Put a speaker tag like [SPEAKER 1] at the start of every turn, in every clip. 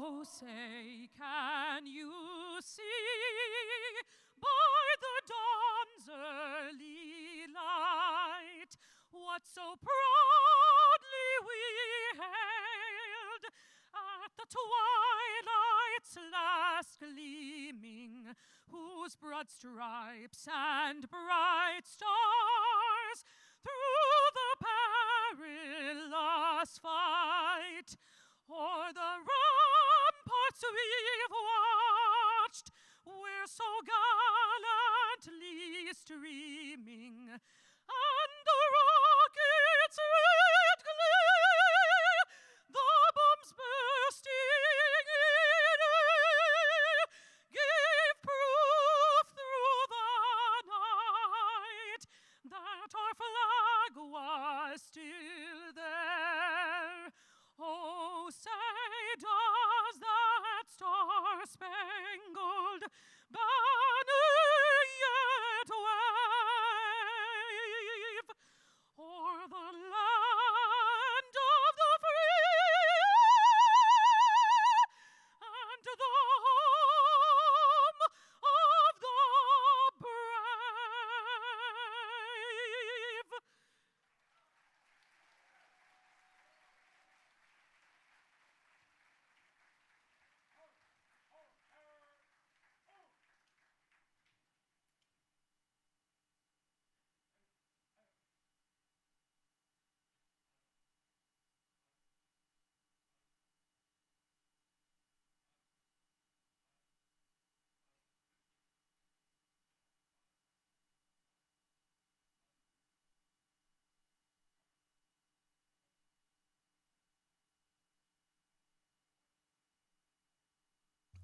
[SPEAKER 1] Oh, say, can you see by the dawn's early light what so proudly we hailed at the twilight's last gleaming, whose broad stripes and bright stars through the perilous fight o'er the ramparts we've watched, we're so gallantly streaming, and the rockets' red glare, the bombs bursting in air, gave proof through the night that our flag was still there. Oh, say, does that star-spangled banner yet wave o'er the land of the free and the home of the brave?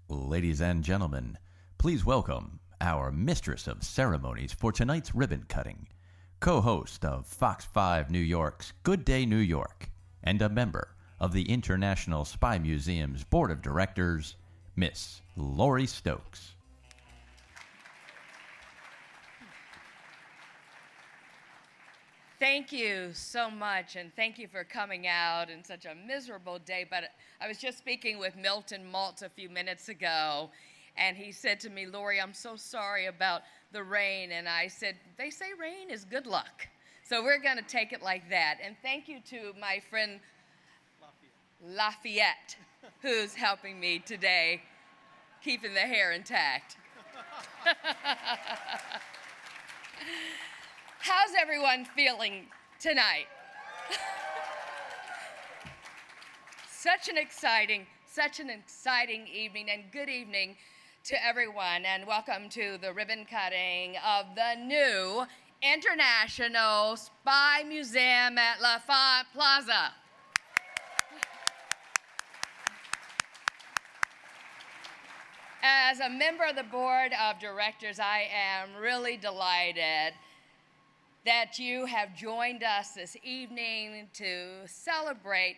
[SPEAKER 2] Ladies and gentlemen, please welcome our mistress of ceremonies for tonight's ribbon cutting, co-host of Fox 5 New York's Good Day New York, and a member of the International Spy Museum's Board of Directors, Miss Lori Stokes.
[SPEAKER 3] Thank you so much, and thank you for coming out in such a miserable day. But I was just speaking with Milton Maltz a few minutes ago, and he said to me, Lori, I'm so sorry about the rain. And I said, they say rain is good luck. So we're going to take it like that. And thank you to my friend Lafayette, who's helping me today, keeping the hair intact. How's everyone feeling tonight? Such an exciting evening, and good evening to everyone, and welcome to the ribbon cutting of the new International Spy Museum at Lafayette Plaza. As a member of the board of directors, I am really delighted that you have joined us this evening to celebrate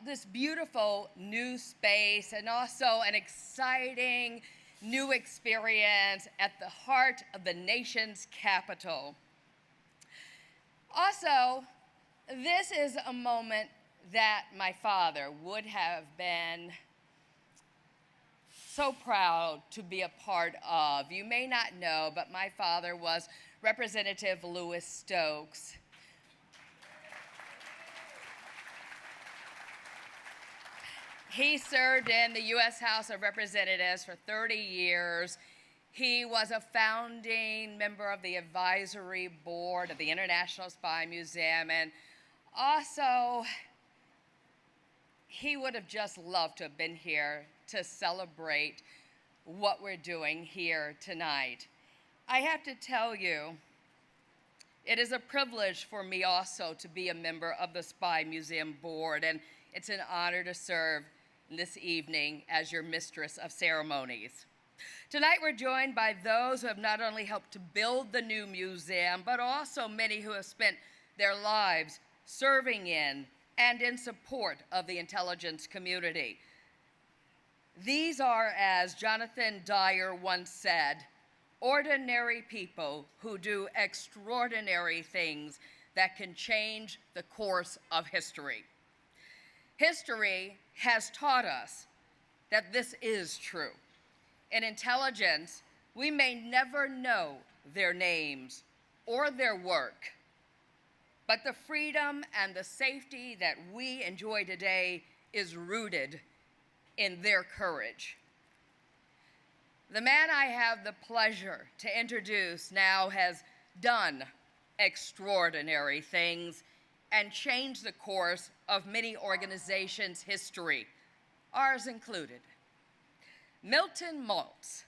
[SPEAKER 3] this beautiful new space and also an exciting new experience at the heart of the nation's capital. Also, this is a moment that my father would have been so proud to be a part of. You may not know, but my father was Representative Louis Stokes. He served in the U.S. House of Representatives for 30 years. He was a founding member of the advisory board of the International Spy Museum, and also he would have just loved to have been here to celebrate what we're doing here tonight. I have to tell you, it is a privilege for me also to be a member of the Spy Museum Board, and it's an honor to serve this evening as your mistress of ceremonies. Tonight we're joined by those who have not only helped to build the new museum, but also many who have spent their lives serving in and in support of the intelligence community. These are, as Jonathan Dyer once said, ordinary people who do extraordinary things that can change the course of history. History has taught us that this is true. In intelligence, we may never know their names or their work, but the freedom and the safety that we enjoy today is rooted in their courage. The man I have the pleasure to introduce now has done extraordinary things and changed the course of many organizations' history, ours included. Milton Maltz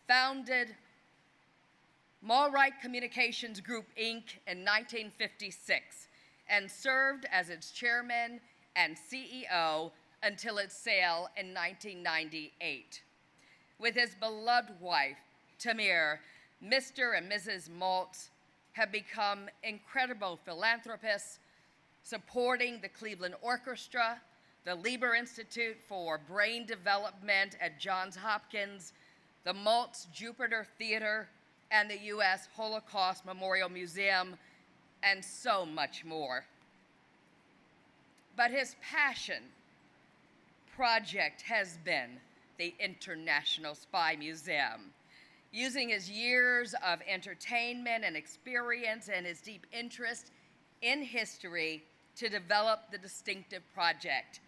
[SPEAKER 3] founded Maltz Communications Group, Inc. in 1956 and served as its chairman and CEO until its sale in 1998. With his beloved wife, Tamar, Mr. and Mrs. Maltz have become incredible philanthropists, supporting the Cleveland Orchestra, the Lieber Institute for Brain Development at Johns Hopkins, the Maltz Jupiter Theater, and the U.S. Holocaust Memorial Museum, and so much more. But his passion project has been the International Spy Museum, using his years of entertainment and experience and his deep interest in history to develop the distinctive project.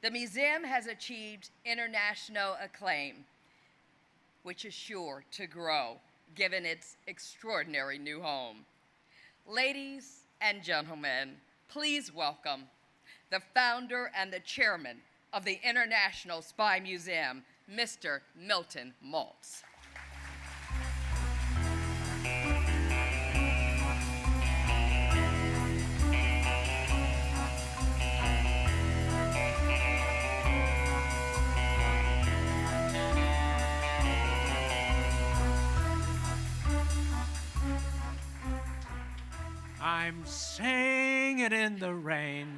[SPEAKER 3] The museum has achieved international acclaim, which is sure to grow given its extraordinary new home. Ladies and gentlemen, please welcome the founder and the chairman of the International Spy Museum, Mr. Milton Maltz.
[SPEAKER 4] I'm singing in the rain,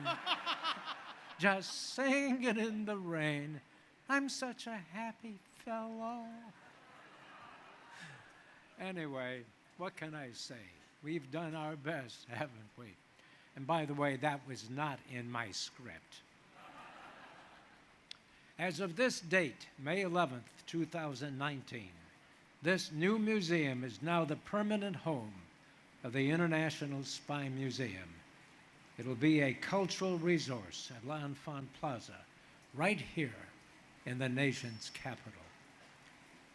[SPEAKER 4] just singing in the rain. I'm such a happy fellow. Anyway, what can I say? We've done our best, haven't we? And by the way, that was not in my script. As of this date, May 11th, 2019, this new museum is now the permanent home of the International Spy Museum. It'll be a cultural resource at L'Enfant Plaza, right here in the nation's capital.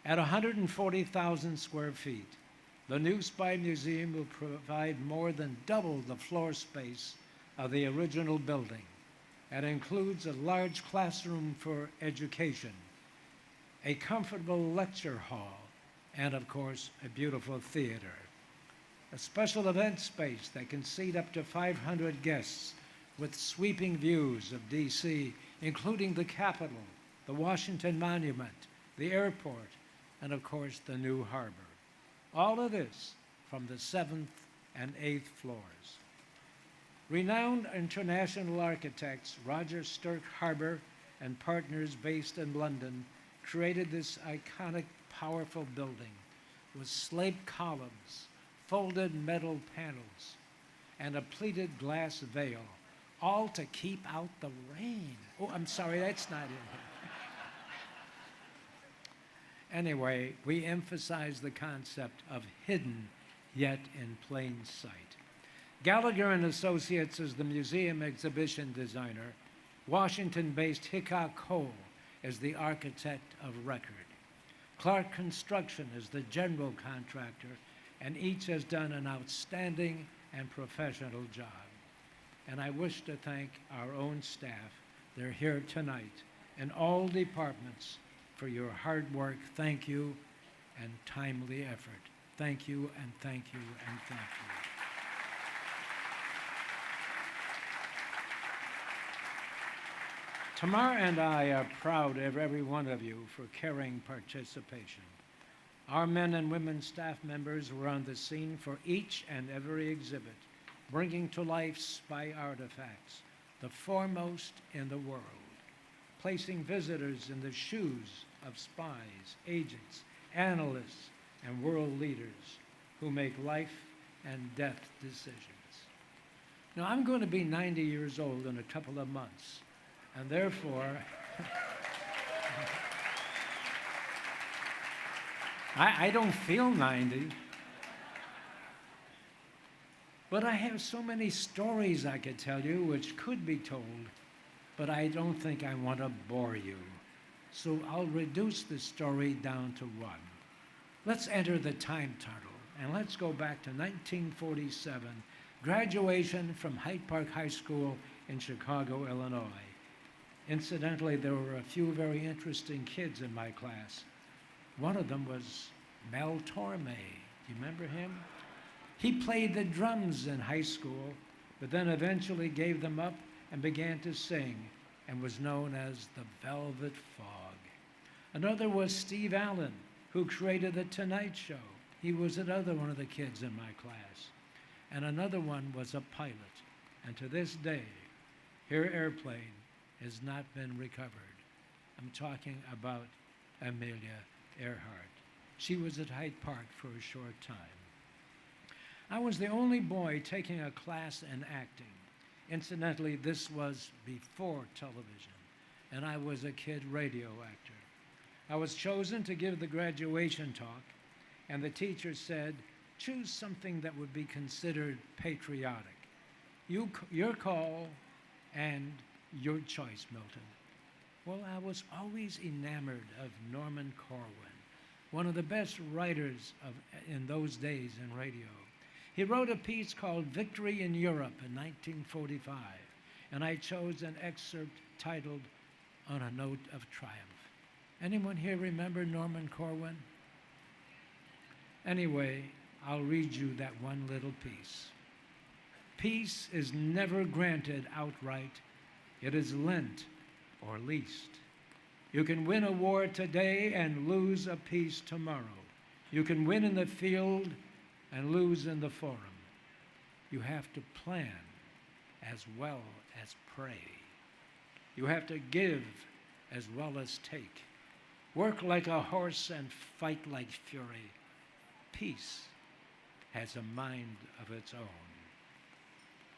[SPEAKER 4] At 140,000 square feet, the new Spy Museum will provide more than double the floor space of the original building and includes a large classroom for education, a comfortable lecture hall, and of course, a beautiful theater. A special event space that can seat up to 500 guests with sweeping views of D.C., including the Capitol, the Washington Monument, the airport, and of course, the new harbor. All of this from the 7th and 8th floors. Renowned international architects Roger Stokes Harbor and partners based in London created this iconic, powerful building with slate columns, folded metal panels, and a pleated glass veil, all to keep out the rain. Oh, I'm sorry, that's not in here. Anyway, we emphasize the concept of hidden yet in plain sight. Gallagher and Associates is the museum exhibition designer. Washington-based Hickok Cole is the architect of record. Clark Construction is the general contractor, and each has done an outstanding and professional job. And I wish to thank our own staff. They're here tonight, in all departments, for your hard work. Thank you, and timely effort. Thank you, and thank you, and thank you. Tamara and I are proud of every one of you for caring participation. Our men and women staff members were on the scene for each and every exhibit, bringing to life spy artifacts, the foremost in the world, placing visitors in the shoes of spies, agents, analysts, and world leaders who make life and death decisions. Now, I'm going to be 90 years old in a couple of months, and therefore, I don't feel 90. But I have so many stories I could tell you which could be told, but I don't think I want to bore you. So I'll reduce the story down to one. Let's enter the time tunnel, and let's go back to 1947, graduation from Hyde Park High School in Chicago, Illinois. Incidentally, there were a few very interesting kids in my class. One of them was Mel Torme. Do you remember him? He played the drums in high school, but then eventually gave them up and began to sing and was known as the Velvet Fog. Another was Steve Allen, who created The Tonight Show. He was another one of the kids in my class. And another one was a pilot. And to this day, her airplane has not been recovered. I'm talking about Amelia Earhart. She was at Hyde Park for a short time. I was the only boy taking a class in acting. Incidentally, this was before television, and I was a kid radio actor. I was chosen to give the graduation talk, and the teacher said, choose something that would be considered patriotic. Your call and your choice, Milton. Well, I was always enamored of Norman Corwin, one of the best writers in those days in radio. He wrote a piece called Victory in Europe in 1945, and I chose an excerpt titled On a Note of Triumph. Anyone here remember Norman Corwin? Anyway, I'll read you that one little piece. Peace is never granted outright. It is lent or leased. You can win a war today and lose a peace tomorrow. You can win in the field and lose in the forum. You have to plan as well as pray. You have to give as well as take. Work like a horse and fight like fury. Peace has a mind of its own.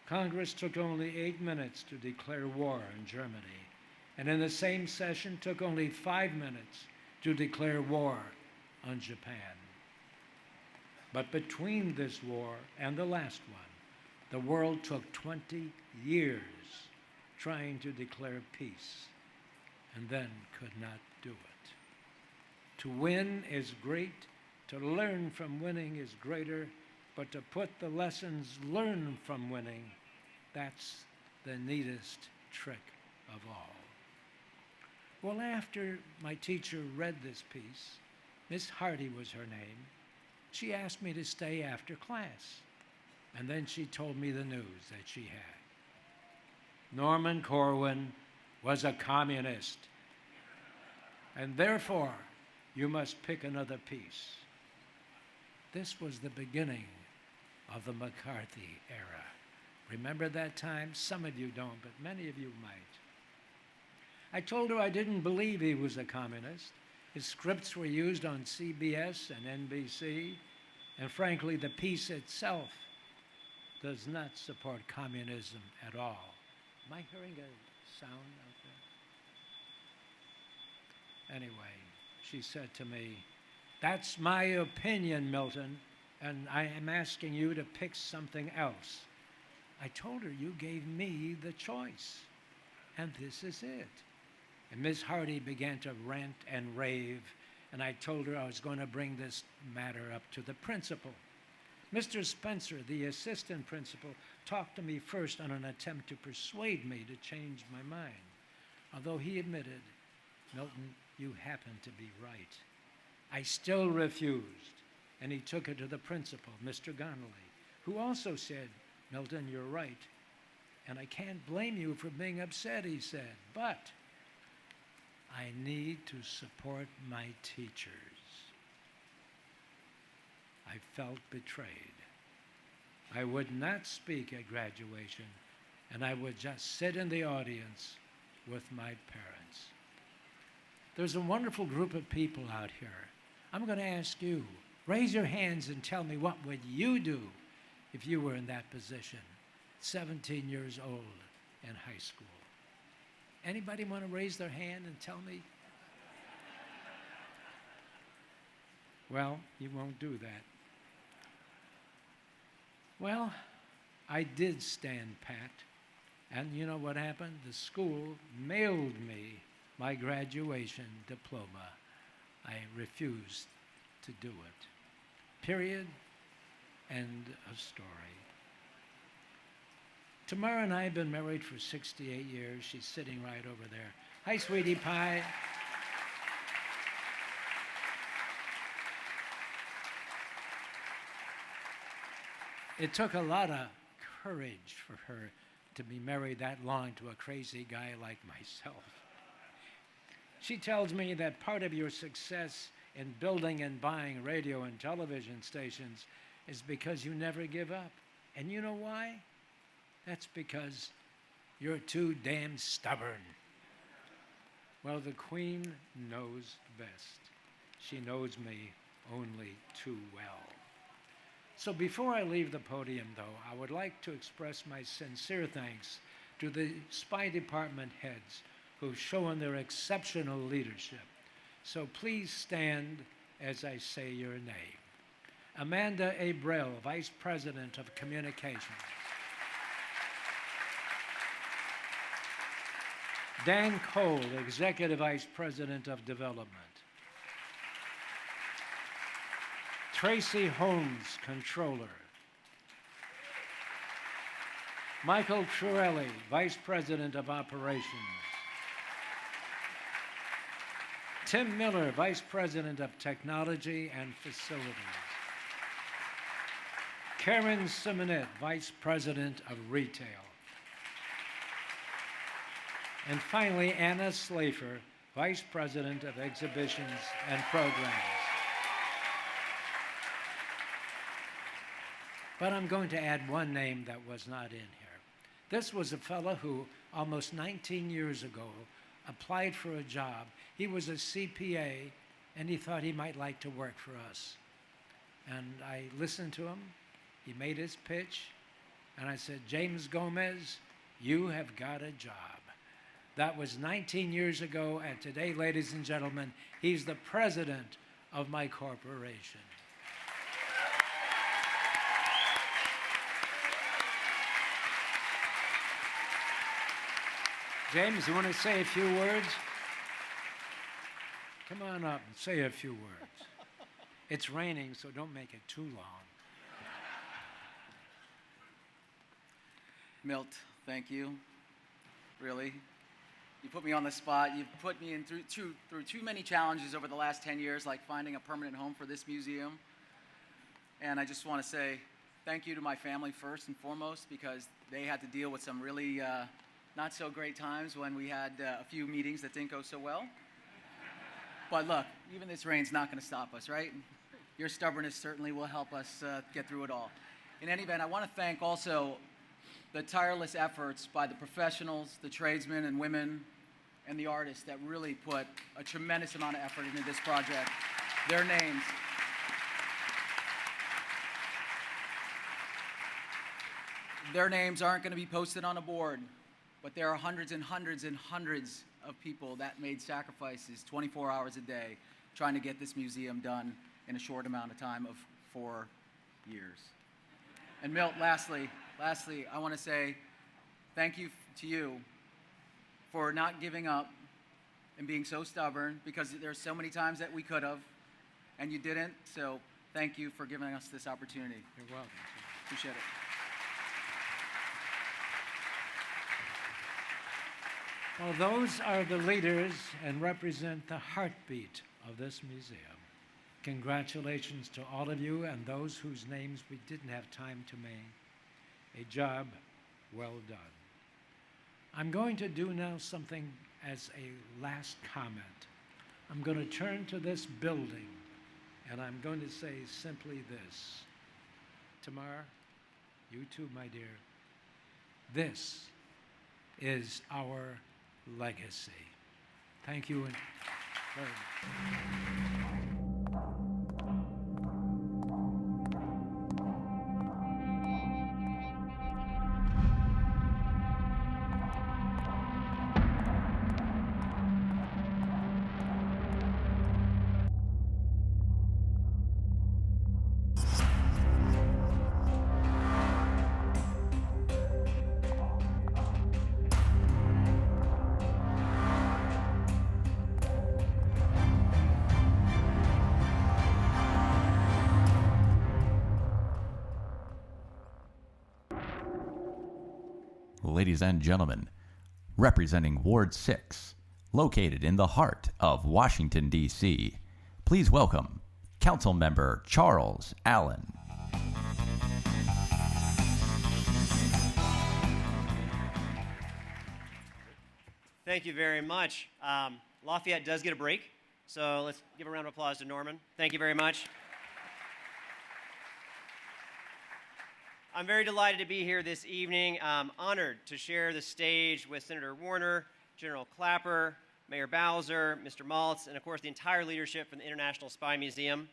[SPEAKER 4] Congress took only 8 minutes to declare war in Germany, and in the same session took only 5 minutes to declare war on Japan. But between this war and the last one, the world took 20 years trying to declare peace, and then could not do it. To win is great, to learn from winning is greater, but to put the lessons learned from winning, that's the neatest trick of all. Well, after my teacher read this piece, Miss Hardy was her name, she asked me to stay after class, and then she told me the news that she had. Norman Corwin was a communist, and therefore you must pick another piece. This was the beginning of the McCarthy era. Remember that time? Some of you don't, but many of you might. I told her I didn't believe he was a communist. His scripts were used on CBS and NBC, and frankly, the piece itself does not support communism at all. Am I hearing a sound out there? Anyway, she said to me, that's my opinion, Milton, and I am asking you to pick something else. I told her you gave me the choice, and this is it. And Ms. Hardy began to rant and rave, and I told her I was going to bring this matter up to the principal. Mr. Spencer, the assistant principal, talked to me first on an attempt to persuade me to change my mind, although he admitted, Milton, you happen to be right. I still refused, and he took it to the principal, Mr. Connolly, who also said, Milton, you're right, and I can't blame you for being upset, he said, but I need to support my teachers. I felt betrayed. I would not speak at graduation, and I would just sit in the audience with my parents. There's a wonderful group of people out here. I'm going to ask you, raise your hands and tell me what would you do if you were in that position, 17 years old in high school. Anybody want to raise their hand and tell me? Well, you won't do that. Well, I did stand pat. And you know what happened? The school mailed me my graduation diploma. I refused to do it. Period. End of story. Tamara and I have been married for 68 years. She's sitting right over there. Hi, sweetie pie. It took a lot of courage for her to be married that long to a crazy guy like myself. She tells me that part of your success in building and buying radio and television stations is because you never give up. And you know why? That's because you're too damn stubborn. Well, the Queen knows best. She knows me only too well. So before I leave the podium, though, I would like to express my sincere thanks to the spy department heads who've shown their exceptional leadership. So please stand as I say your name. Amanda Abrell, Vice President of Communications. Dan Cole, Executive Vice President of Development. Tracy Holmes, Controller. Michael Truelli, Vice President of Operations. Tim Miller, Vice President of Technology and Facilities. Karen Simonet, Vice President of Retail. And finally, Anna Slafer, Vice President of Exhibitions and Programs. But I'm going to add one name that was not in here. This was a fellow who, almost 19 years ago, applied for a job. He was a CPA, and he thought he might like to work for us. And I listened to him. He made his pitch, and I said, James Gomez, you have got a job. That was 19 years ago, and today, ladies and gentlemen, he's the president of my corporation. James, you want to say a few words? Come on up and say a few words. It's raining, so don't make it too long.
[SPEAKER 5] Milt, thank you. Really. You put me on the spot. You've put me in through too many challenges over the last 10 years, like finding a permanent home for this museum. And I just want to say thank you to my family first and foremost, because they had to deal with some really not so great times when we had a few meetings that didn't go so well. But look, even this rain's not going to stop us, right? Your stubbornness certainly will help us get through it all. In any event, I want to thank also the tireless efforts by the professionals, the tradesmen and women, and the artists that really put a tremendous amount of effort into this project. Their names aren't going to be posted on a board, but there are hundreds and hundreds and hundreds of people that made sacrifices 24 hours a day trying to get this museum done in a short amount of time of 4 years. And Milt, lastly, I want to say thank you to you for not giving up and being so stubborn, because there's so many times that we could have, and you didn't. So thank you for giving us this opportunity.
[SPEAKER 4] You're welcome.
[SPEAKER 5] Appreciate it.
[SPEAKER 4] Well, those are the leaders and represent the heartbeat of this museum. Congratulations to all of you and those whose names we didn't have time to name. A job well done. I'm going to do now something as a last comment. I'm going to turn to this building, and I'm going to say simply this. Tamara, you too, my dear. This is our legacy. Thank you very much.
[SPEAKER 2] Ladies and gentlemen, representing Ward 6, located in the heart of Washington, D.C., please welcome Councilmember Charles Allen.
[SPEAKER 6] Thank you very much. Lafayette does get a break, so let's give a round of applause to Norman. Thank you very much. I'm very delighted to be here this evening. I'm honored to share the stage with Senator Warner, General Clapper, Mayor Bowser, Mr. Maltz, and of course the entire leadership from the International Spy Museum.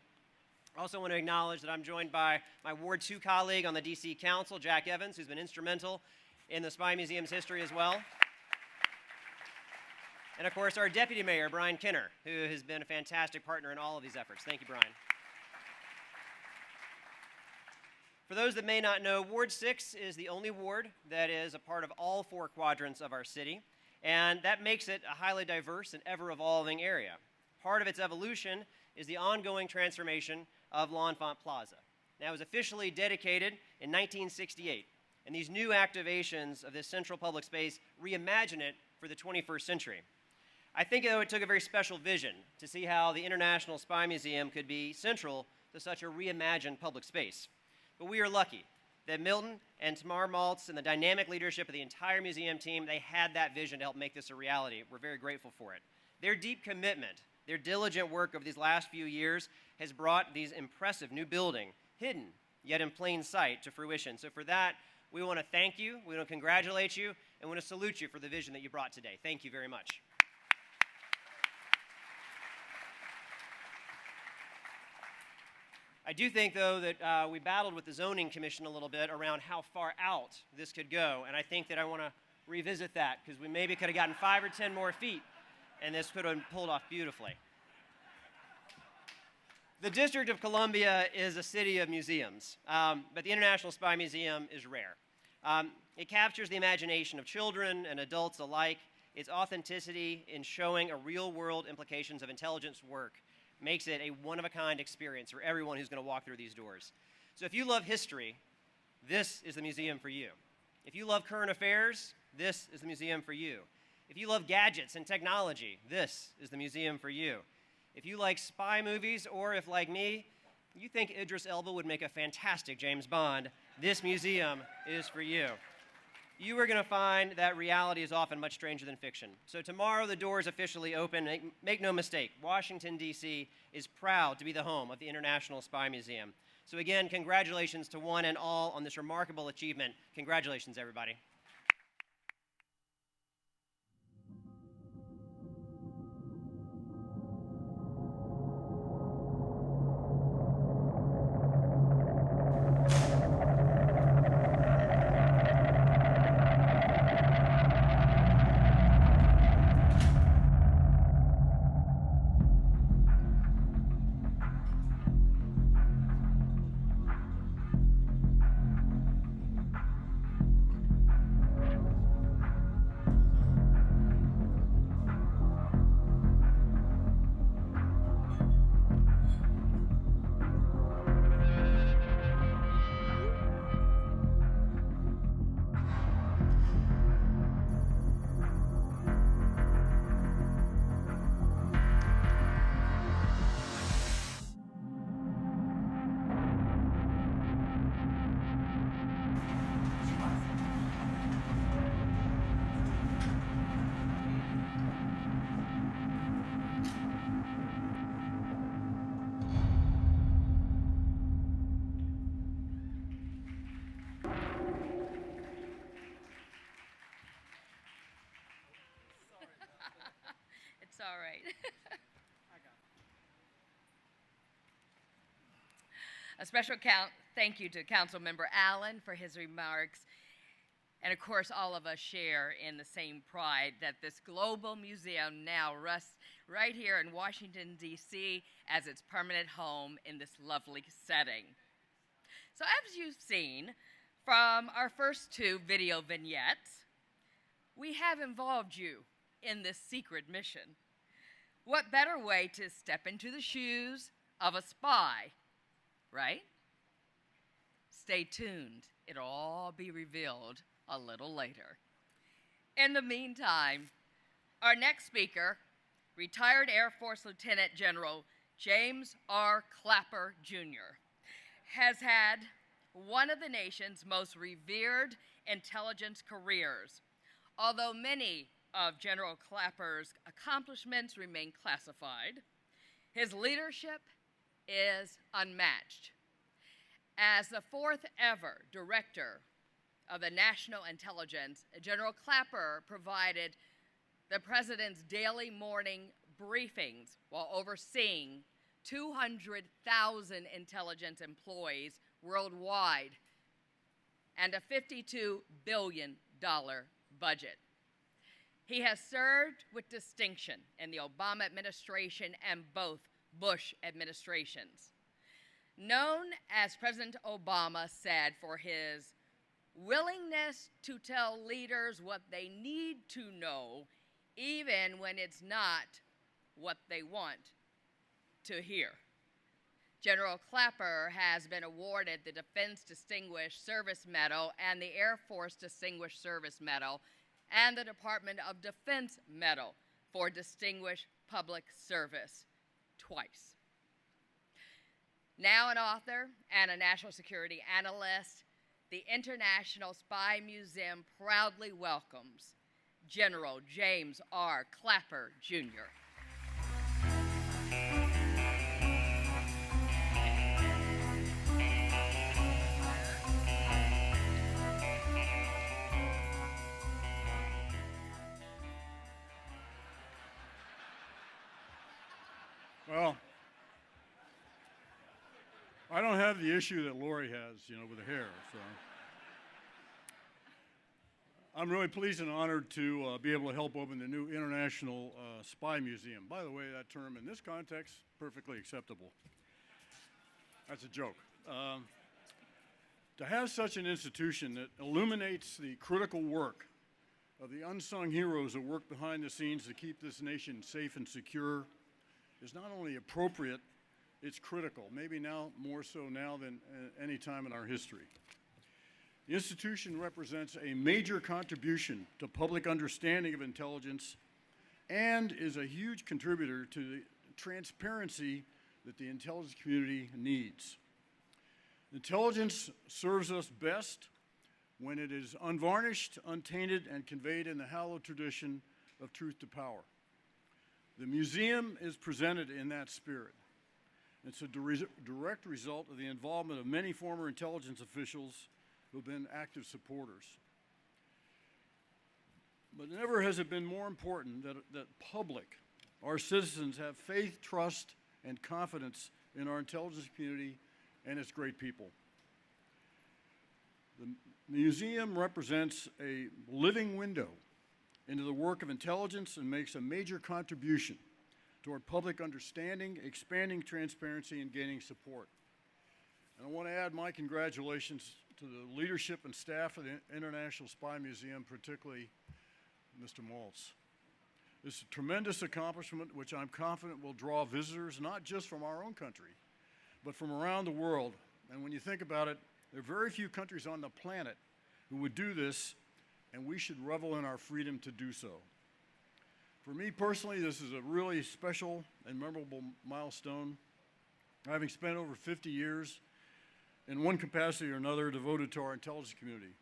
[SPEAKER 6] I also want to acknowledge that I'm joined by my Ward 2 colleague on the DC Council, Jack Evans, who's been instrumental in the Spy Museum's history as well. And of course our Deputy Mayor, Brian Kinner, who has been a fantastic partner in all of these efforts. Thank you, Brian. For those that may not know, Ward 6 is the only ward that is a part of all 4 quadrants of our city, and that makes it a highly diverse and ever-evolving area. Part of its evolution is the ongoing transformation of L'Enfant Plaza. Now, it was officially dedicated in 1968, and these new activations of this central public space reimagine it for the 21st century. I think, though, it took a very special vision to see how the International Spy Museum could be central to such a reimagined public space. But we are lucky that Milton and Tamar Maltz and the dynamic leadership of the entire museum team, they had that vision to help make this a reality. We're very grateful for it. Their deep commitment, their diligent work over these last few years has brought these impressive new building, hidden yet in plain sight, to fruition. So for that, we want to thank you, we want to congratulate you, and we want to salute you for the vision that you brought today. Thank you very much. I do think, though, that we battled with the Zoning Commission a little bit around how far out this could go, and I think that I want to revisit that, because we maybe could have gotten 5 or 10 more feet, and this could have been pulled off beautifully. The District of Columbia is a city of museums, but the International Spy Museum is rare. It captures the imagination of children and adults alike. Its authenticity in showing a real-world implications of intelligence work makes it a one-of-a-kind experience for everyone who's going to walk through these doors. So if you love history, this is the museum for you. If you love current affairs, this is the museum for you. If you love gadgets and technology, this is the museum for you. If you like spy movies, or if, like me, you think Idris Elba would make a fantastic James Bond, this museum is for you. You are going to find that reality is often much stranger than fiction. So tomorrow the doors officially open. Make no mistake, Washington, D.C. is proud to be the home of the International Spy Museum. So again, congratulations to one and all on this remarkable achievement. Congratulations, everybody.
[SPEAKER 3] It's all right. A special thank you to Councilmember Allen for his remarks. And of course, all of us share in the same pride that this global museum now rests right here in Washington, D.C. as its permanent home in this lovely setting. So as you've seen from our first 2 video vignettes, we have involved you in this secret mission. What better way to step into the shoes of a spy, right? Stay tuned. It'll all be revealed a little later. In the meantime, our next speaker, retired Air Force Lieutenant General James R. Clapper, Jr., has had one of the nation's most revered intelligence careers. Although many of General Clapper's accomplishments remain classified, his leadership is unmatched. As the fourth ever director of the National Intelligence, General Clapper provided the President's daily morning briefings while overseeing 200,000 intelligence employees worldwide and a $52 billion budget. He has served with distinction in the Obama administration and both Bush administrations. Known, as President Obama said, for his willingness to tell leaders what they need to know, even when it's not what they want to hear. General Clapper has been awarded the Defense Distinguished Service Medal and the Air Force Distinguished Service Medal and the Department of Defense Medal for Distinguished Public Service twice. Now an author and a national security analyst, the International Spy Museum proudly welcomes General James R. Clapper, Jr.
[SPEAKER 7] Well, I don't have the issue that Lori has, with the hair. So I'm really pleased and honored to be able to help open the new International Spy Museum. By the way, that term in this context, perfectly acceptable. That's a joke. To have such an institution that illuminates the critical work of the unsung heroes that work behind the scenes to keep this nation safe and secure is not only appropriate, it's critical, maybe now more so now than any time in our history. The institution represents a major contribution to public understanding of intelligence and is a huge contributor to the transparency that the intelligence community needs. Intelligence serves us best when it is unvarnished, untainted, and conveyed in the hallowed tradition of truth to power. The museum is presented in that spirit. It's a direct result of the involvement of many former intelligence officials who have been active supporters. But never has it been more important that public, our citizens, have faith, trust, and confidence in our intelligence community and its great people. The museum represents a living window into the work of intelligence and makes a major contribution toward public understanding, expanding transparency, and gaining support. And I want to add my congratulations to the leadership and staff of the International Spy Museum, particularly Mr. Maltz. This is a tremendous accomplishment which I'm confident will draw visitors not just from our own country, but from around the world. And when you think about it, there are very few countries on the planet who would do this, and we should revel in our freedom to do so. For me personally, this is a really special and memorable milestone, having spent over 50 years in one capacity or another devoted to our intelligence community.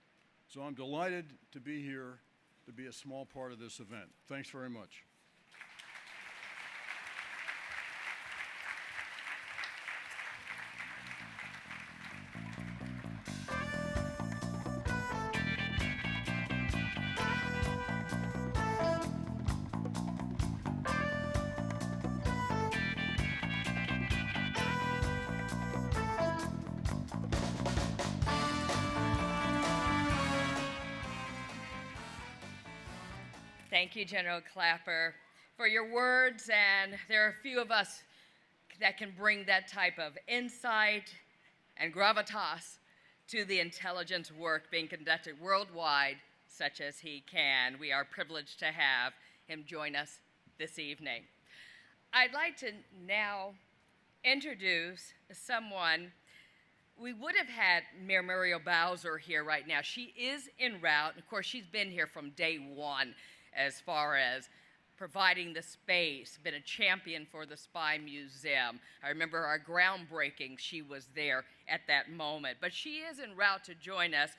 [SPEAKER 7] So I'm delighted to be here to be a small part of this event. Thanks very much.
[SPEAKER 3] Thank you, General Clapper, for your words, and there are a few of us that can bring that type of insight and gravitas to the intelligence work being conducted worldwide, such as he can. We are privileged to have him join us this evening. I'd like to now introduce someone we would have had Mayor Muriel Bowser here right now. She is en route. Of course, she's been here from day one as far as providing the space, been a champion for the Spy Museum. I remember our groundbreaking, she was there at that moment. But she is en route to join us.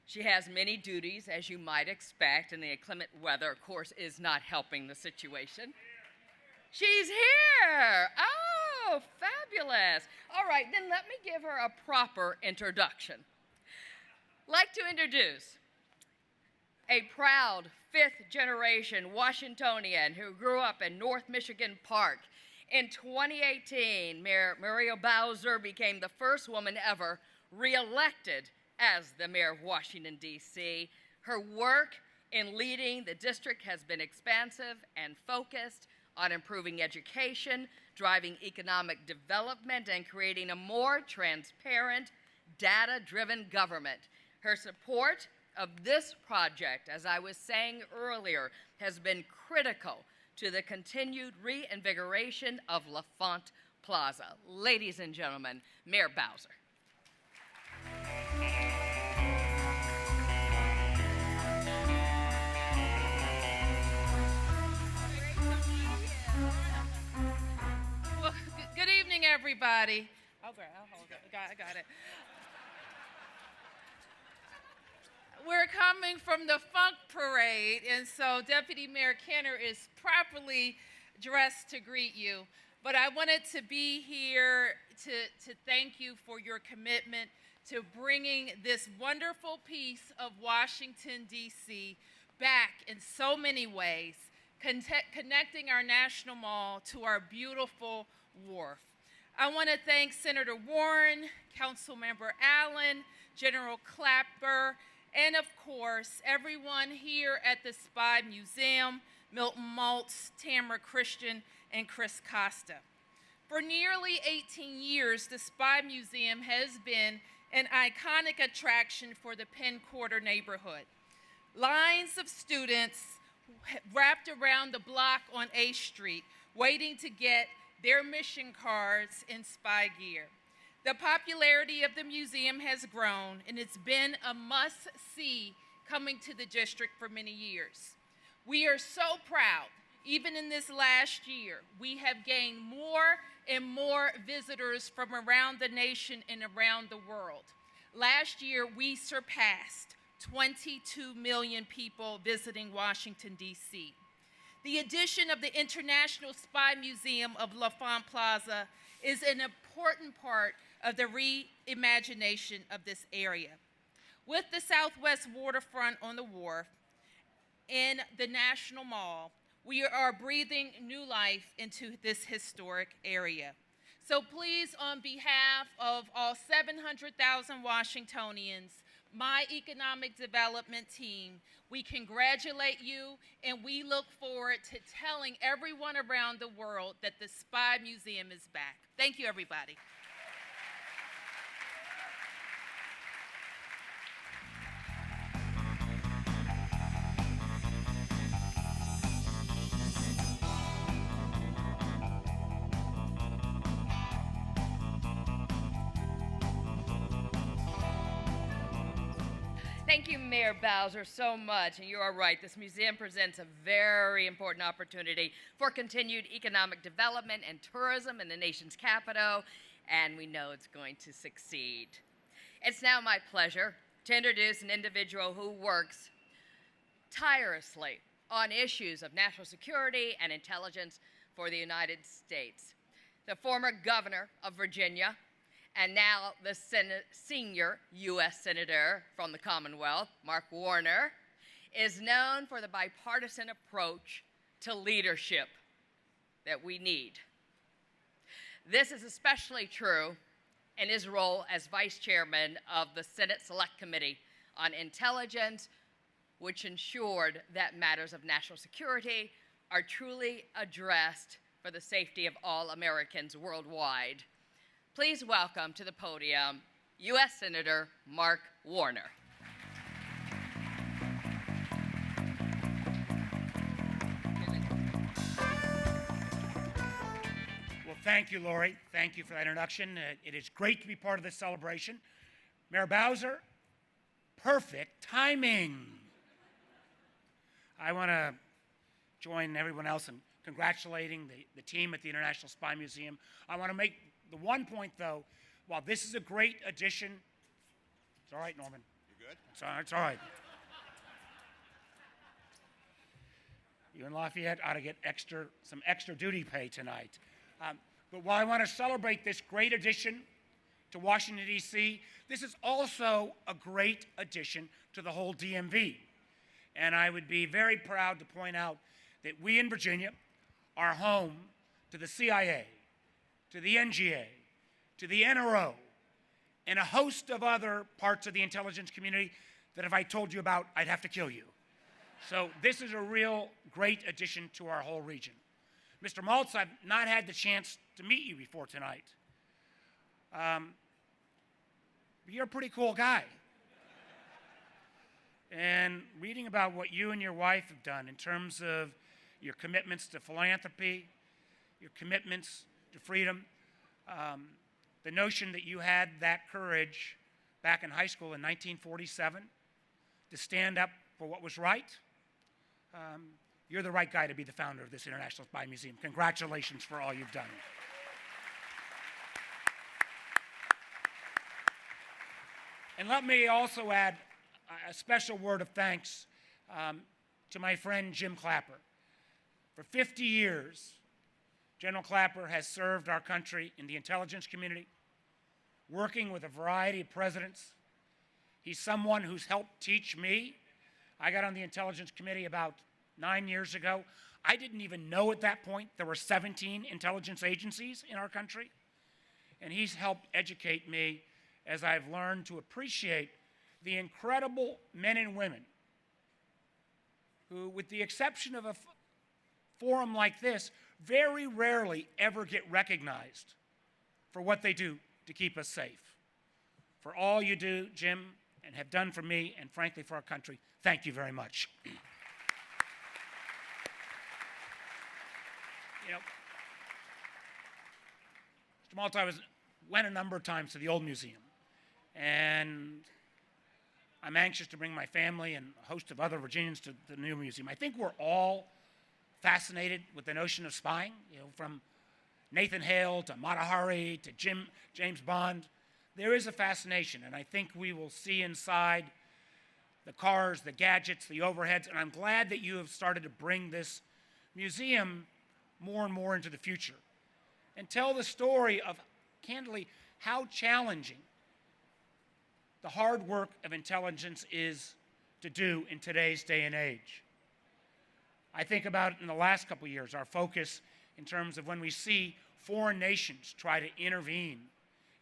[SPEAKER 3] She has many duties, as you might expect, and the inclement weather, of course, is not helping the situation. She's here! Oh, fabulous. All right, then let me give her a proper introduction. Like to introduce a proud fifth-generation Washingtonian who grew up in North Michigan Park. In 2018, Mayor Muriel Bowser became the first woman ever re-elected as the mayor of Washington, D.C. Her work in leading the district has been expansive and focused on improving education, driving economic development, and creating a more transparent, data-driven government. Her support of this project, as I was saying earlier, has been critical to the continued reinvigoration of L'Enfant Plaza. Ladies and gentlemen, Mayor Bowser.
[SPEAKER 1] Well, good evening, everybody. I'll hold it. I got it. We're coming from the Funk Parade, and so Deputy Mayor Kenner is properly dressed to greet you. But I wanted to be here to thank you for your commitment to bringing this wonderful piece of Washington, D.C. back in so many ways, connecting our National Mall to our beautiful wharf. I want to thank Senator Warren, Councilmember Allen, General Clapper, and of course, everyone here at the Spy Museum, Milton Maltz, Tamara Christian, and Chris Costa. For nearly 18 years, the Spy Museum has been an iconic attraction for the Penn Quarter neighborhood. Lines of students wrapped around the block on A Street, waiting to get their mission cards in spy gear. The popularity of the museum has grown, and it's been a must-see coming to the district for many years. We are so proud, even in this last year, we have gained more and more visitors from around the nation and around the world. Last year, we surpassed 22 million people visiting Washington, D.C. The addition of the International Spy Museum of L'Enfant Plaza is an important part of the reimagination of this area. With the Southwest waterfront on the wharf and the National Mall, we are breathing new life into this historic area. So please, on behalf of all 700,000 Washingtonians, my economic development team, we congratulate you, and we look forward to telling everyone around the world that the Spy Museum is back. Thank you, everybody.
[SPEAKER 3] Thank you, Mayor Bowser, so much. And you are right, this museum presents a very important opportunity for continued economic development and tourism in the nation's capital, and we know it's going to succeed. It's now my pleasure to introduce an individual who works tirelessly on issues of national security and intelligence for the United States. The former governor of Virginia, and now the senior U.S. Senator from the Commonwealth, Mark Warner, is known for the bipartisan approach to leadership that we need. This is especially true in his role as Vice Chairman of the Senate Select Committee on Intelligence, which ensured that matters of national security are truly addressed for the safety of all Americans worldwide. Please welcome to the podium U.S. Senator Mark Warner.
[SPEAKER 8] Well, Thank you, Lori. Thank you for that introduction. It is great to be part of this celebration. Mayor Bowser, perfect timing. I want to join everyone else in congratulating the team at the International Spy Museum. I want to make the one point, though, while this is a great addition, it's all right, Norman.
[SPEAKER 9] You good?
[SPEAKER 8] It's all right. You and Lafayette ought to get some extra duty pay tonight. But while I want to celebrate this great addition to Washington, D.C., this is also a great addition to the whole DMV. And I would be very proud to point out that we in Virginia are home to the CIA, to the NGA, to the NRO, and a host of other parts of the intelligence community that if I told you about, I'd have to kill you. So this is a real great addition to our whole region. Mr. Maltz, I've not had the chance to meet you before tonight. But you're a pretty cool guy. And reading about what you and your wife have done in terms of your commitments to philanthropy, your commitments to freedom, the notion that you had that courage back in high school in 1947 to stand up for what was right, you're the right guy to be the founder of this International Spy Museum. Congratulations for all you've done. And let me also add a special word of thanks to my friend Jim Clapper. For 50 years, General Clapper has served our country in the intelligence community, working with a variety of presidents. He's someone who's helped teach me. I got on the intelligence committee about 9 years ago. I didn't even know at that point there were 17 intelligence agencies in our country. And he's helped educate me as I've learned to appreciate the incredible men and women who, with the exception of a forum like this, very rarely ever get recognized for what they do to keep us safe. For all you do, Jim, and have done for me and frankly for our country, thank you very much. You know, Mr. Maltz, I went a number of times to the old museum, and I'm anxious to bring my family and a host of other Virginians to the new museum. I think we're all fascinated with the notion of spying, you know, from Nathan Hale to Mata Hari to James Bond. There is a fascination, and I think we will see inside the cars, the gadgets, the overheads, and I'm glad that you have started to bring this museum more and more into the future and tell the story of, candidly, how challenging the hard work of intelligence is to do in today's day and age. I think about in the last couple of years, our focus in terms of when we see foreign nations try to intervene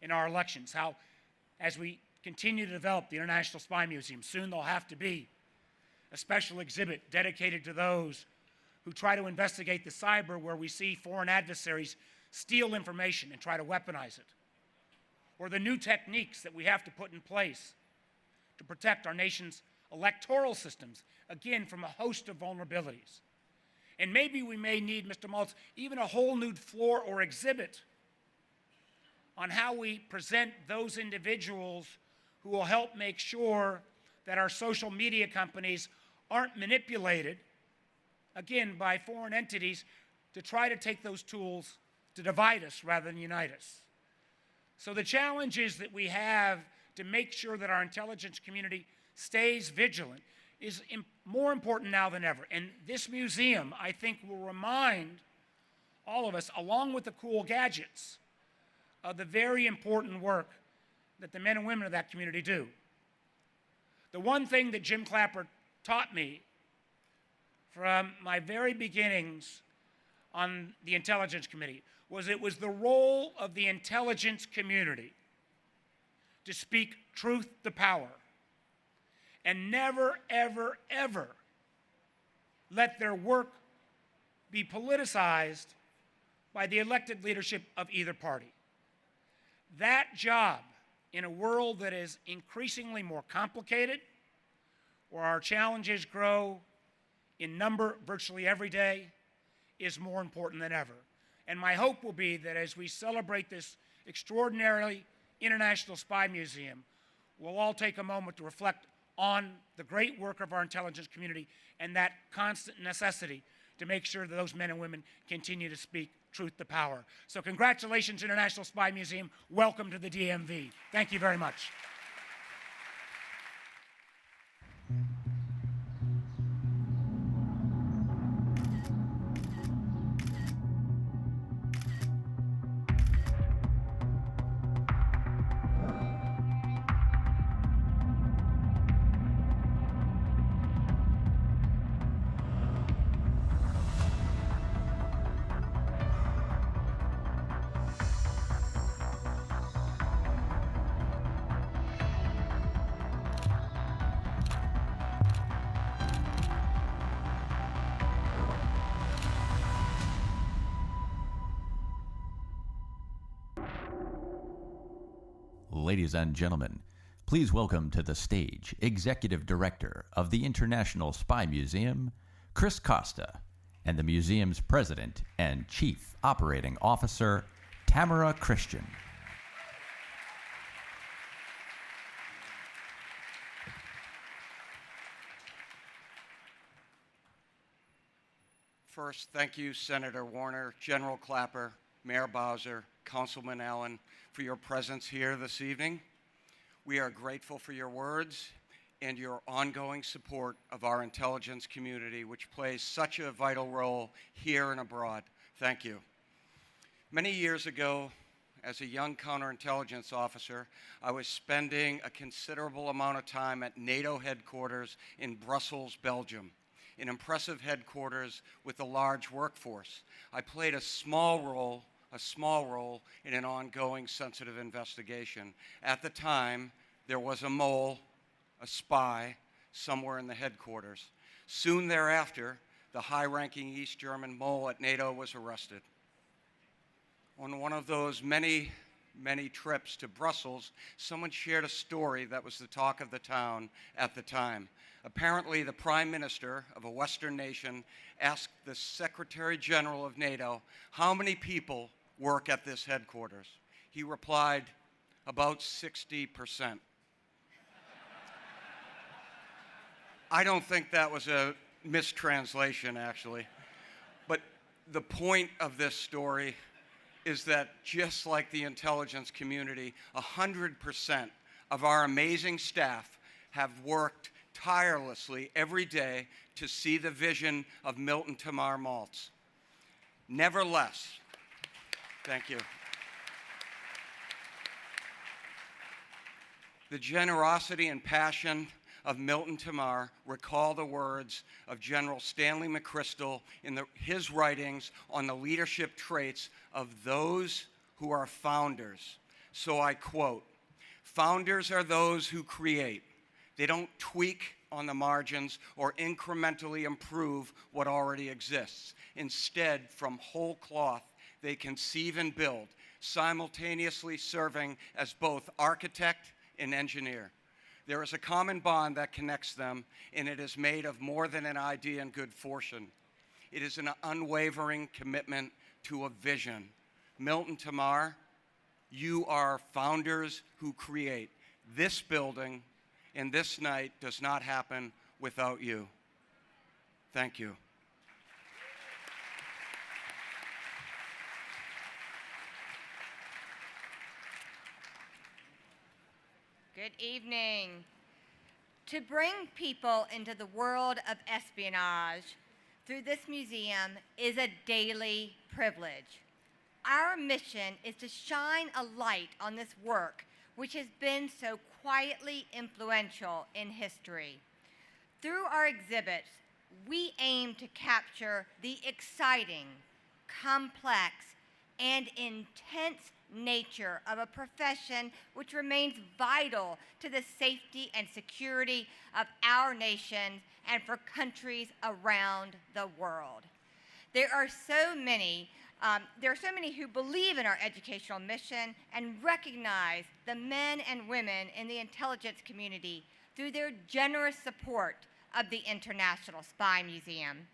[SPEAKER 8] in our elections, how as we continue to develop the International Spy Museum, soon there'll have to be a special exhibit dedicated to those who try to investigate the cyber where we see foreign adversaries steal information and try to weaponize it, or the new techniques that we have to put in place to protect our nation's electoral systems, again, from a host of vulnerabilities. And maybe we may need, Mr. Maltz, even a whole new floor or exhibit on how we present those individuals who will help make sure that our social media companies aren't manipulated, again, by foreign entities to try to take those tools to divide us rather than unite us. So the challenges that we have to make sure that our intelligence community stays vigilant is more important now than ever. And this museum, I think, will remind all of us, along with the cool gadgets, of the very important work that the men and women of that community do. The one thing that Jim Clapper taught me from my very beginnings on the Intelligence Committee was it was the role of the intelligence community to speak truth to power and never, ever, ever let their work be politicized by the elected leadership of either party. That job, in a world that is increasingly more complicated, where our challenges grow in number virtually every day, is more important than ever. And my hope will be that as we celebrate this extraordinarily International Spy Museum, we'll all take a moment to reflect on the great work of our intelligence community and that constant necessity to make sure that those men and women continue to speak truth to power. So congratulations, International Spy Museum. Welcome to the DMV. Thank you very much.
[SPEAKER 2] Ladies and gentlemen, please welcome to the stage Executive Director of the International Spy Museum, Chris Costa, and the museum's President and Chief Operating Officer, Tamara Christian.
[SPEAKER 9] First, thank you, Senator Warner, General Clapper, Mayor Bowser, Councilman Allen, for your presence here this evening. We are grateful for your words and your ongoing support of our intelligence community, which plays such a vital role here and abroad. Thank you. Many years ago, as a young counterintelligence officer, I was spending a considerable amount of time at NATO headquarters in Brussels, Belgium, an impressive headquarters with a large workforce. I played a small role in an ongoing sensitive investigation. At the time, there was a mole, a spy, somewhere in the headquarters. Soon thereafter, the high-ranking East German mole at NATO was arrested. On one of those many trips to Brussels, someone shared a story that was the talk of the town at the time. Apparently, the Prime Minister of a Western nation asked the Secretary General of NATO, how many people work at this headquarters? He replied, about 60%. I don't think that was a mistranslation, actually. But the point of this story is that just like the intelligence community, 100% of our amazing staff have worked tirelessly every day to see the vision of Milton Tamar Maltz. Nevertheless, thank you. The generosity and passion of Milton Tamar recall the words of General Stanley McChrystal in his writings on the leadership traits of those who are founders. So I quote, "Founders are those who create. They don't tweak on the margins or incrementally improve what already exists. Instead, from whole cloth, they conceive and build, simultaneously serving as both architect and engineer. There is a common bond that connects them, and it is made of more than an idea and good fortune. It is an unwavering commitment to a vision. Milton Tamar, you are founders who create. This building and this night does not happen without you. Thank you."
[SPEAKER 10] Good evening. To bring people into the world of espionage through this museum is a daily privilege. Our mission is to shine a light on this work, which has been so quietly influential in history. Through our exhibits, we aim to capture the exciting, complex, and intense nature of a profession which remains vital to the safety and security of our nation and for countries around the world. There are so many who believe in our educational mission and recognize the men and women in the intelligence community through their generous support of the International Spy Museum.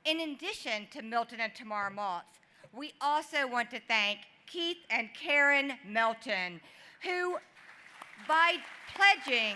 [SPEAKER 10] In addition to Milton and Tamara Maltz, We also want to thank Keith and Karen Milton, who, by pledging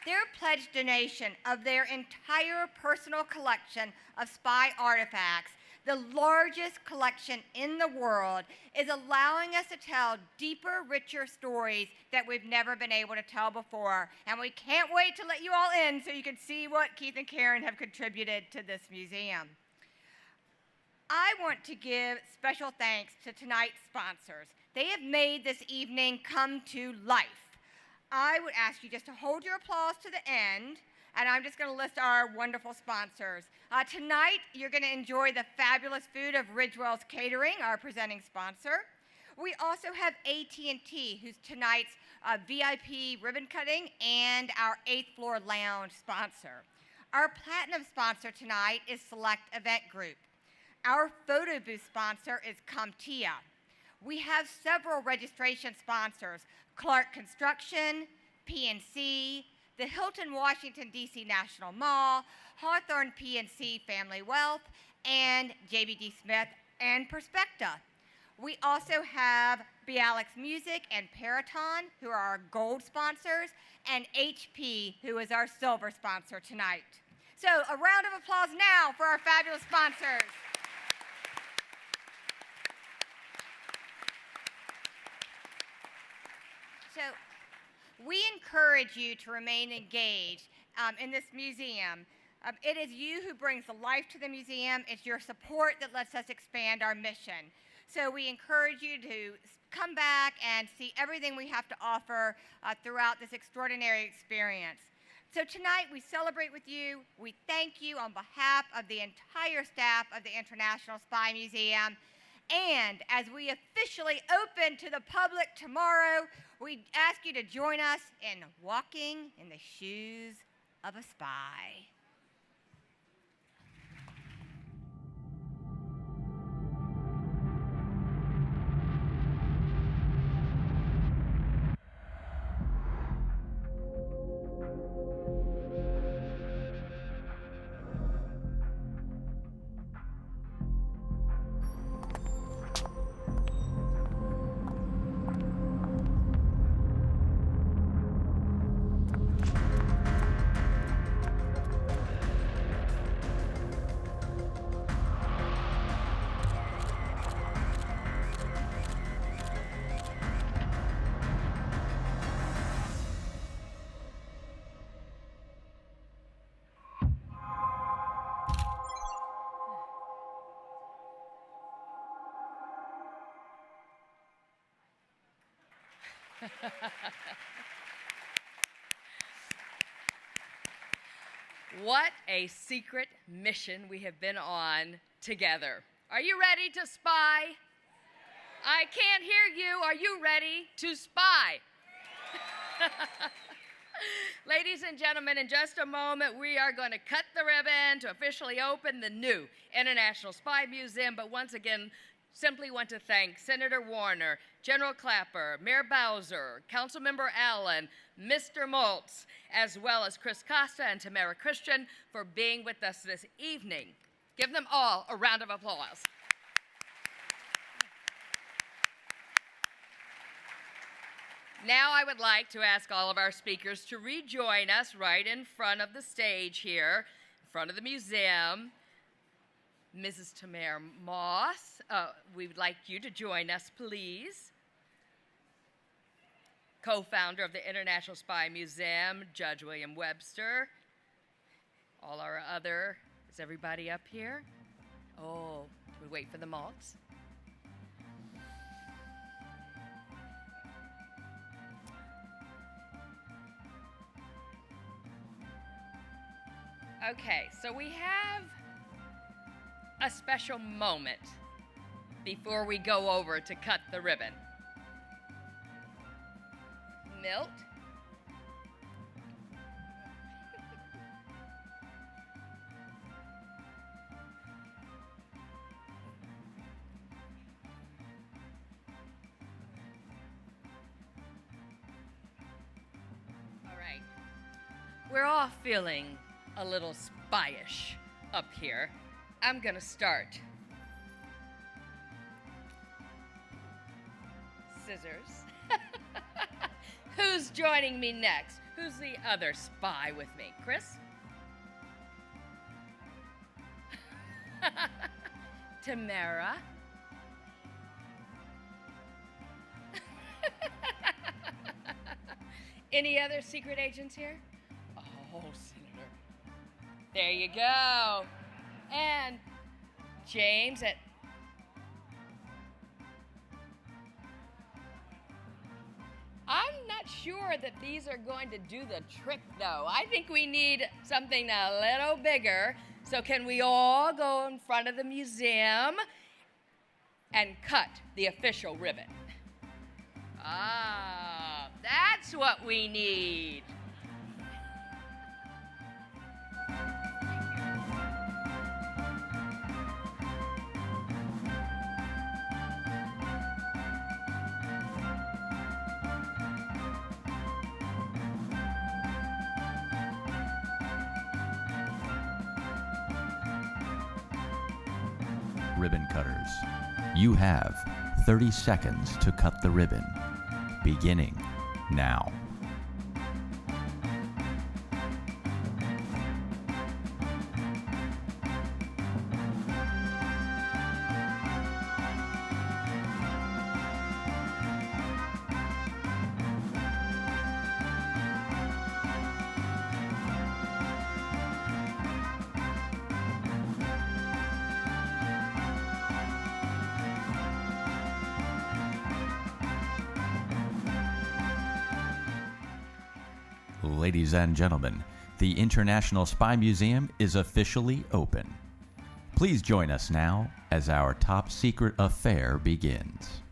[SPEAKER 10] their pledged donation of their entire personal collection of spy artifacts, the largest collection in the world, is allowing us to tell deeper, richer stories that we've never been able to tell before. And we can't wait to let you all in so you can see what Keith and Karen have contributed to this museum. I want to give special thanks to tonight's sponsors. They have made this evening come to life. I would ask you just to hold your applause to the end, and I'm just going to list our wonderful sponsors. Tonight, you're going to enjoy the fabulous food of Ridgewell's Catering, our presenting sponsor. We also have AT&T, who's tonight's VIP ribbon cutting and our 8th floor lounge sponsor. Our platinum sponsor tonight is Select Event Group. Our photo booth sponsor is CompTIA. We have several registration sponsors: Clark Construction, PNC, the Hilton Washington, D.C. National Mall, Hawthorne PNC Family Wealth, and JBD Smith and Perspecta. We also have Bialix Music and Paraton, who are our gold sponsors, and HP, who is our silver sponsor tonight. So a round of applause now for our fabulous sponsors. So we encourage you to remain engaged in this museum. It is you who brings the life to the museum. It's your support that lets us expand our mission. So we encourage you to come back and see everything we have to offer throughout this extraordinary experience. So tonight we celebrate with you. We thank you on behalf of the entire staff of the International Spy Museum. And as we officially open to the public tomorrow, we ask you to join us in walking in the shoes of a spy.
[SPEAKER 3] What a secret mission we have been on together. Are you ready to spy? I can't hear you. Are you ready to spy? Ladies and gentlemen, in just a moment, we are going to cut the ribbon to officially open the new International Spy Museum. But once again, simply want to thank Senator Warner, General Clapper, Mayor Bowser, Councilmember Allen, Mr. Maltz, as well as Chris Costa and Tamara for being with us this evening. Give them all a round of applause. Now I would like to ask all of our speakers to rejoin us right in front of the stage here, in front of the museum. Mrs. Tamar Moss, we would like you to join us, please. Co-founder of the International Spy Museum, Judge William Webster. All our other, is everybody up here? Oh, we wait for the Maltz. Okay, so we have a special moment before we go over to cut the ribbon. Milt? we're all feeling a little spyish up here. I'm gonna start. Scissors. Who's joining me next? Who's the other spy with me? Chris? Tamara? Any other secret agents here? Oh, Senator. There you go. And James at... I'm not sure that these are going to do the trick, though. I think we need something a little bigger. So can we all go in front of the museum and cut the official ribbon? Ah, that's what we need.
[SPEAKER 2] Ribbon cutters, you have 30 seconds to cut the ribbon, beginning now. Ladies and gentlemen, the International Spy Museum is officially open. Please join us now as our top secret affair begins.